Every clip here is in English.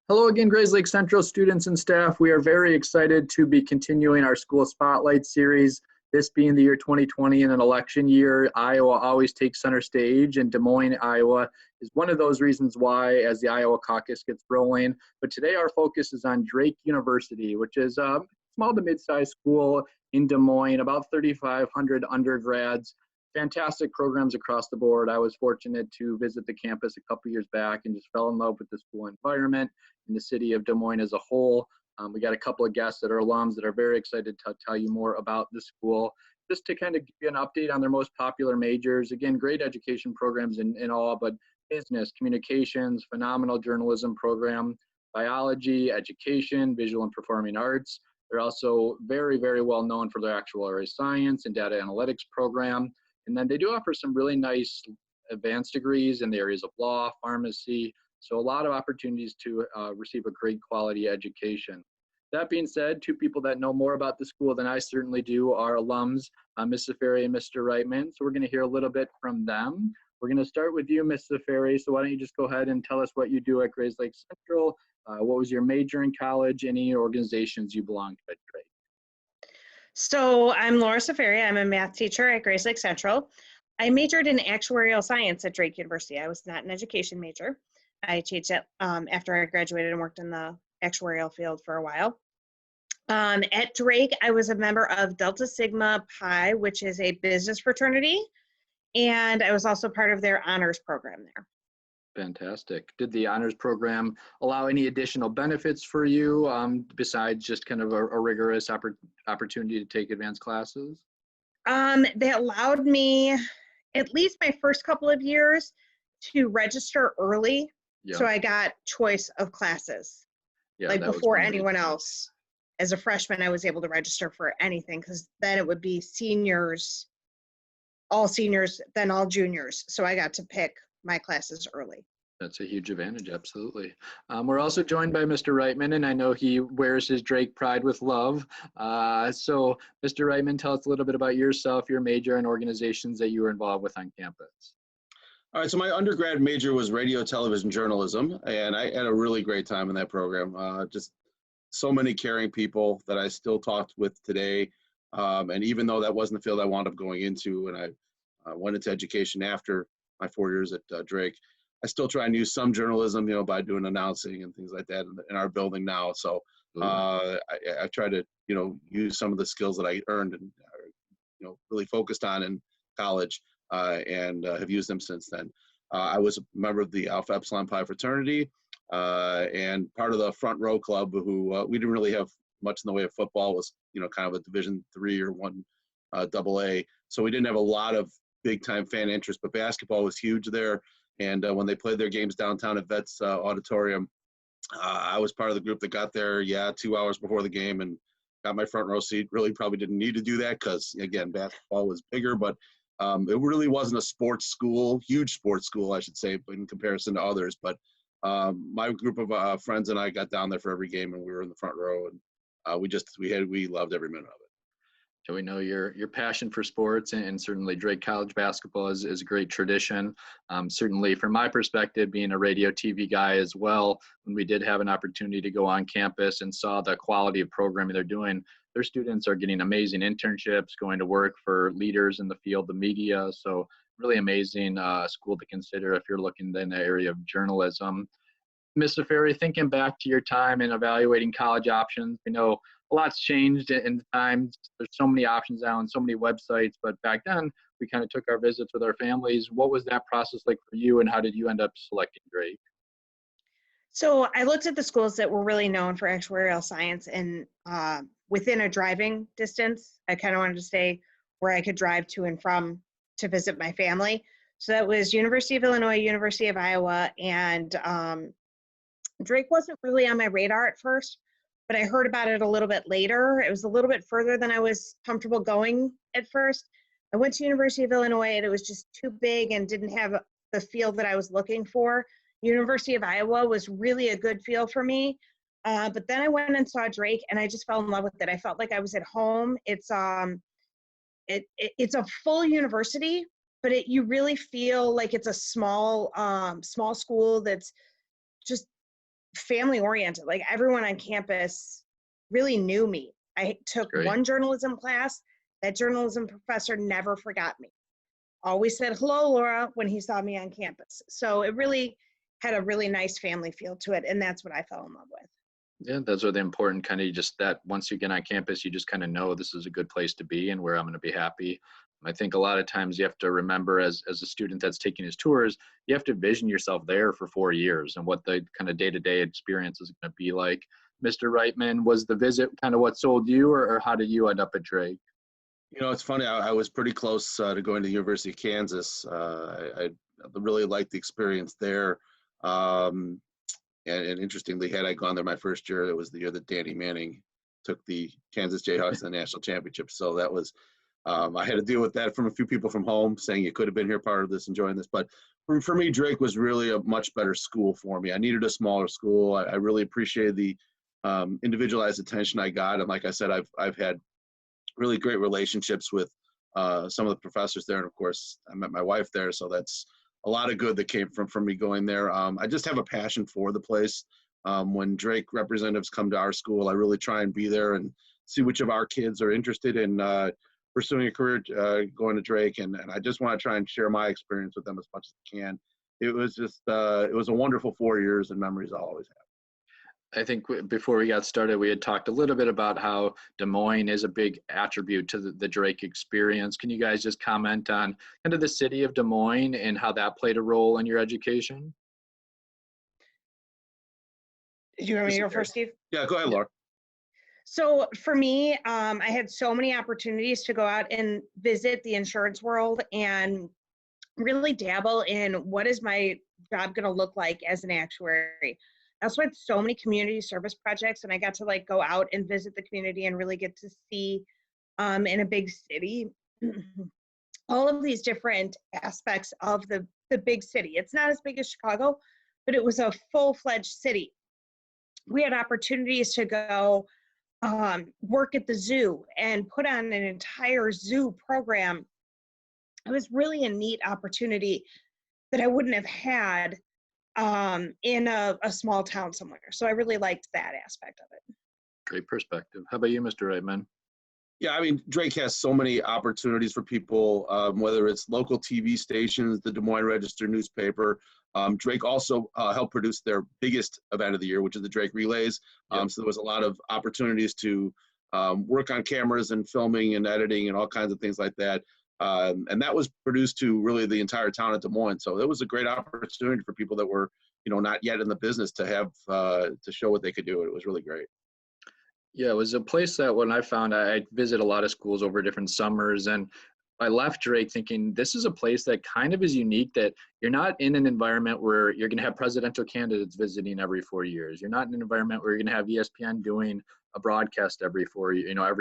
Hello again, Grays Lake Central students and staff. We are very excited to be continuing our school spotlight series. This being the year 2020 and an election year, Iowa always takes center stage, and Des Moines, Iowa is one of those reasons why as the Iowa caucus gets rolling. But today our focus is on Drake University, which is a small to mid-sized school in Des Moines, about 3,500 undergrads. Fantastic programs across the board. I was fortunate to visit the campus a couple years back and just fell in love with the school environment in the city of Des Moines as a whole. We got a couple of guests that are alums that are very excited to tell you more about the school, just to kind of give you an update on their most popular majors. Again, great education programs in all, but business, communications, phenomenal journalism program, biology, education, visual and performing arts. They're also very, very well known for their actuarial science and data analytics program. And then they do offer some really nice advanced degrees in the areas of law, pharmacy, so a lot of opportunities to receive a great quality education. That being said, two people that know more about the school than I certainly do are alums, Ms. Safari and Mr. Reitman. So we're going to hear a little bit from them. We're going to start with you, Ms. Safari. So why don't you just go ahead and tell us what you do at Grays Lake Central, what was your major in college, any organizations you belong to at Drake? So I'm Laura Safari. I'm a math teacher at Grays Lake Central. I majored in actuarial science at Drake University. I was not an education major. I changed it after I graduated and worked in the actuarial field for a while. At Drake, I was a member of Delta Sigma Pi, which is a business fraternity, and I was also part of their honors program there. Fantastic. Did the honors program allow any additional benefits for you besides just kind of a rigorous opportunity to take advanced classes? They allowed me, at least my first couple of years, to register early. Yeah. So I got choice of classes, Yeah, like that was before one of the anyone things. else. As a freshman, I was able to register for anything because then it would be seniors, all seniors, then all juniors. So I got to pick my classes early. That's a huge advantage, absolutely. We're also joined by Mr. Reitman, and I know he wears his Drake pride with love. So, Mr. Reitman, tell us a little bit about yourself, your major, and organizations that you were involved with on campus. All right, so my undergrad major was radio, television, journalism, and I had a really great time in that program. Just so many caring people that I still talked with today. And even though that wasn't the field I wound up going into, and I went into education after my 4 years at Drake, I still try and use some journalism, by doing announcing and things like that in our building now. So I try to, use some of the skills that I earned and, really focused on in college. And have used them since then. I was a member of the Alpha Epsilon Pi fraternity and part of the Front Row Club, who we didn't really have much in the way of football. It was kind of a Division III or one AA. So we didn't have a lot of big time fan interest, but basketball was huge there. And when they played their games downtown at Vets Auditorium, I was part of the group that got there, 2 hours before the game and got my front row seat. Really probably didn't need to do that because, again, basketball was bigger, but it really wasn't a sports school, huge sports school, I should say, in comparison to others. But my group of friends and I got down there for every game, and we were in the front row, and we loved every minute of it. So we know your passion for sports, and certainly Drake College basketball is a great tradition. Certainly from my perspective, being a radio TV guy as well, when we did have an opportunity to go on campus and saw the quality of programming they're doing, their students are getting amazing internships, going to work for leaders in the field, the media. So really amazing school to consider if you're looking in the area of journalism. Ms. Safari, thinking back to your time in evaluating college options, we know a lot's changed in time. There's so many options now and so many websites, but back then we kind of took our visits with our families. What was that process like for you, and how did you end up selecting Drake? So I looked at the schools that were really known for actuarial science, and within a driving distance, I kind of wanted to stay where I could drive to and from to visit my family. So that was University of Illinois, University of Iowa, and Drake wasn't really on my radar at first, but I heard about it a little bit later. It was a little bit further than I was comfortable going at first. I went to University of Illinois, and it was just too big and didn't have the field that I was looking for. University of Iowa was really a good feel for me. But then I went and saw Drake, and I just fell in love with it. I felt like I was at home. It's a full university, but you really feel like it's a small school that's just family oriented. Like everyone on campus really knew me. I took Great. one journalism class. That journalism professor never forgot me. Always said, hello, Laura, when he saw me on campus. So it really had a really nice family feel to it. And that's what I fell in love with. Yeah, those are the important kind of just that once you get on campus, you just kind of know this is a good place to be and where I'm going to be happy. I think a lot of times you have to remember as a student that's taking his tours, you have to vision yourself there for 4 years and what the kind of day-to-day experience is going to be like. Mr. Reitman, was the visit kind of what sold you, or how did you end up at Drake? You know, it's funny. I was pretty close to going to the University of Kansas. I really liked the experience there. Um, and interestingly, had I gone there my first year, it was the year that Danny Manning took the Kansas Jayhawks to the national championship. So that was, I had to deal with that from a few people from home saying you could have been here part of this, enjoying this. But for me, Drake was really a much better school for me. I needed a smaller school. I really appreciated the individualized attention I got. And like I said, I've had really great relationships with some of the professors there. And of course, I met my wife there. So that's a lot of good that came from me going there. I just have a passion for the place. When Drake representatives come to our school, I really try and be there and see which of our kids are interested in pursuing a career going to Drake. And I just want to try and share my experience with them as much as I can. It was just, it was a wonderful 4 years and memories I'll always have. I think before we got started, we had talked a little bit about how Des Moines is a big attribute to the Drake experience. Can you guys just comment on kind of the city of Des Moines and how that played a role in your education? Do you want me to go first, Steve? Yeah, go ahead, Laura. So for me, I had so many opportunities to go out and visit the insurance world and really dabble in what is my job going to look like as an actuary. That's why so many community service projects, and I got to like go out and visit the community and really get to see in a big city all of these different aspects of the big city. It's not as big as Chicago, but it was a full-fledged city. We had opportunities to go work at the zoo and put on an entire zoo program. It was really a neat opportunity that I wouldn't have had in a small town somewhere. So I really liked that aspect of it. Great perspective. How about you, Mr. Reitman? Yeah, I mean, Drake has so many opportunities for people, whether it's local TV stations, the Des Moines Register newspaper. Drake also helped produce their biggest event of the year, which is the Drake Relays. Yep. So there was a lot of opportunities to work on cameras and filming and editing and all kinds of things like that. And that was produced to really the entire town of Des Moines. So it was a great opportunity for people that were, you know, not yet in the business to have to show what they could do. It was really great. Yeah, it was a place that when I found, I visit a lot of schools over different summers, and I left Drake thinking this is a place that kind of is unique, that you're not in an environment where you're going to have presidential candidates visiting every 4 years. You're not in an environment where you're going to have ESPN doing a broadcast every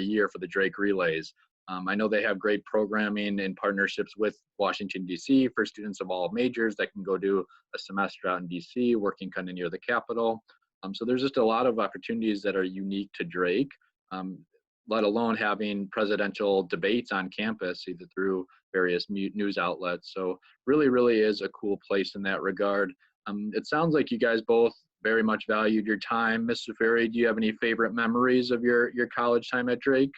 year for the Drake Relays. I know they have great programming and partnerships with Washington, D.C. for students of all majors that can go do a semester out in D.C., working kind of near the Capitol. So there's just a lot of opportunities that are unique to Drake, let alone having presidential debates on campus, either through various news outlets. So really, really is a cool place in that regard. It sounds like you guys both very much valued your time. Mr. Ferry, do you have any favorite memories of your college time at Drake?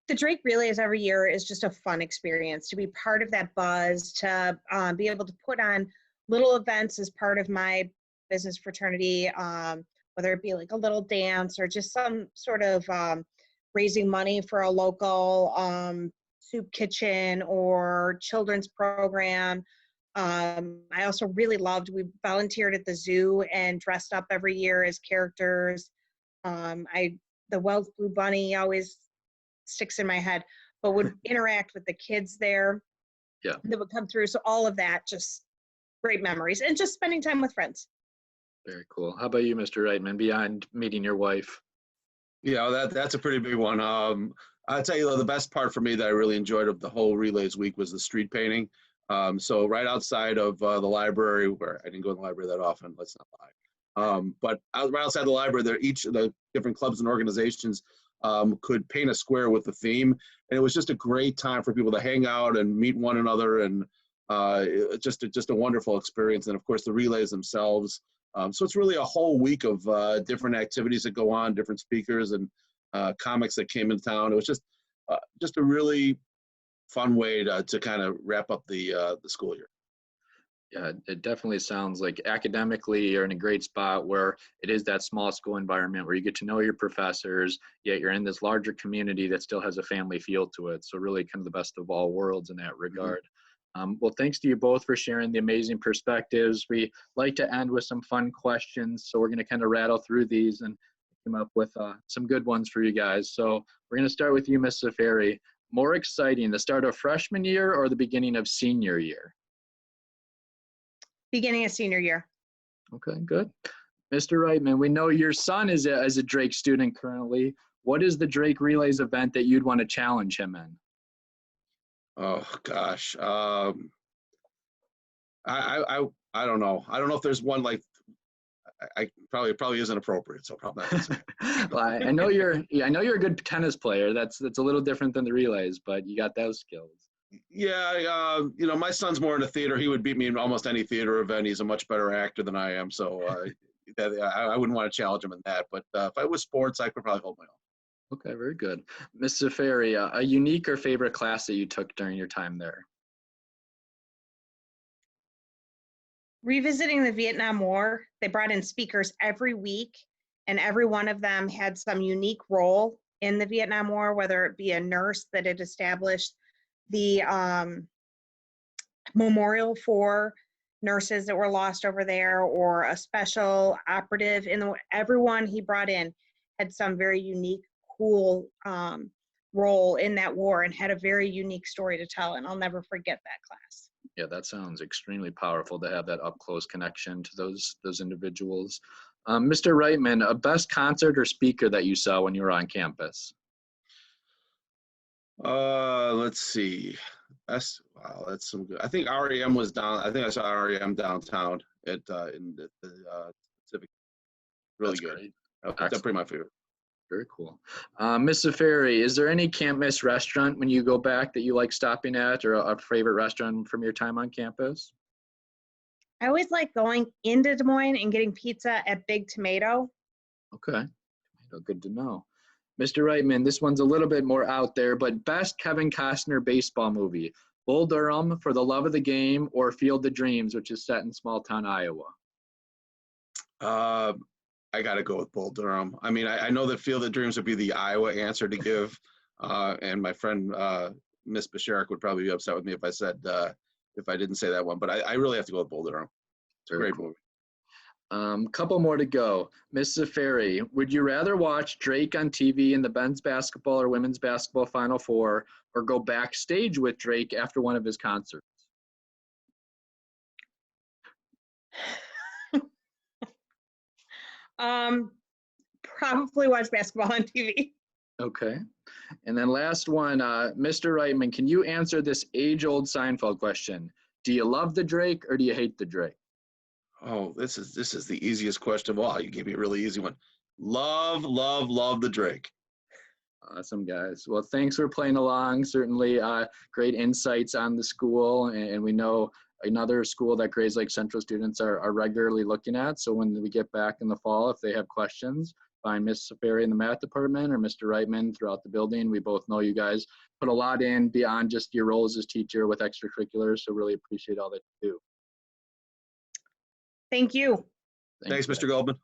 The Drake Relays every year is just a fun experience to be part of that buzz, to be able to put on little events as part of my business fraternity, whether it be like a little dance or just some sort of raising money for a local soup kitchen or children's program. I also really loved, we volunteered at the zoo and dressed up every year as characters. The Wells Blue Bunny always sticks in my head, but would interact with the kids there. Yeah, that would come through. So all of that, just great memories, and just spending time with friends. Very cool. How about you, Mr. Reitman, beyond meeting your wife? Yeah, that's a pretty big one. I'll tell you, though, the best part for me that I really enjoyed of the whole Relays week was the street painting. So right outside of the library, where I didn't go to the library that often, let's not lie. But right outside the library, there each of the different clubs and organizations could paint a square with the theme. And it was just a great time for people to hang out and meet one another, and just a wonderful experience. And of course, the relays themselves, So it's really a whole week of different activities that go on, different speakers and comics that came in town. It was just a really fun way to kind of wrap up the school year. Yeah, it definitely sounds like academically you're in a great spot where it is that small school environment where you get to know your professors, yet you're in this larger community that still has a family feel to it. So really kind of the best of all worlds in that regard. Well, thanks to you both for sharing the amazing perspectives. We like to end with some fun questions. So we're going to kind of rattle through these and come up with some good ones for you guys. So we're going to start with you, Ms. Safari. More exciting, the start of freshman year or the beginning of senior year? Beginning of senior year. Okay, good. Mr. Reitman, we know your son is a Drake student currently. What is the Drake Relays event that you'd want to challenge him in? Oh gosh, I don't know. I don't know if there's one like. I probably isn't appropriate, so probably not gonna say it. Well, I know you're a good tennis player. That's a little different than the relays, but you got those skills. Yeah, my son's more into theater. He would beat me in almost any theater event. He's a much better actor than I am, so I wouldn't want to challenge him in that. But if I was sports, I could probably hold my own. Okay, very good. Ms. Safari, a unique or favorite class that you took during your time there? Revisiting the Vietnam War, they brought in speakers every week, and every one of them had some unique role in the Vietnam War, whether it be a nurse that had established the memorial for nurses that were lost over there, or a special operative. Everyone he brought in had some very unique, cool role in that war and had a very unique story to tell, and I'll never forget that class. Yeah, that sounds extremely powerful to have that up close connection to those individuals. Mr. Reitman, a best concert or speaker that you saw when you were on campus? Let's see. Wow, that's some good. I think REM was down. I think I saw REM downtown in the Pacific. Really That's good. Great. That's pretty my favorite. Very cool. Ms. Safari, is there any can't miss restaurant when you go back that you like stopping at, or a favorite restaurant from your time on campus? I always like going into Des Moines and getting pizza at Big Tomato. Okay, good to know. Mr. Reitman, this one's a little bit more out there, but best Kevin Costner baseball movie, Bull Durham, For the Love of the Game, or Field of Dreams, which is set in small town Iowa? I got to go with Bull Durham. I mean, I know that Field of Dreams would be the Iowa answer to give, and my friend Miss Basharik would probably be upset with me if I didn't say that one. But I really have to go with Bull Durham. It's a great movie. Couple more to go. Miss Safari, would you rather watch Drake on TV in the men's basketball or women's basketball Final Four, or go backstage with Drake after one of his concerts? Probably watch basketball on TV. Okay. And then last one, Mr. Reitman, can you answer this age-old Seinfeld question? Do you love the Drake or do you hate the Drake? Oh, this is the easiest question of all. You gave me a really easy one. Love the Drake. Awesome, guys. Well, thanks for playing along. Certainly great insights on the school, and we know another school that Grays Lake Central students are regularly looking at. So when we get back in the fall, if they have questions, find Miss Safari in the math department or Mr. Reitman throughout the building. We both know you guys put a lot in beyond just your roles as teacher with extracurriculars, so really appreciate all that you do. Thank you. Thanks, Mr. Goldman.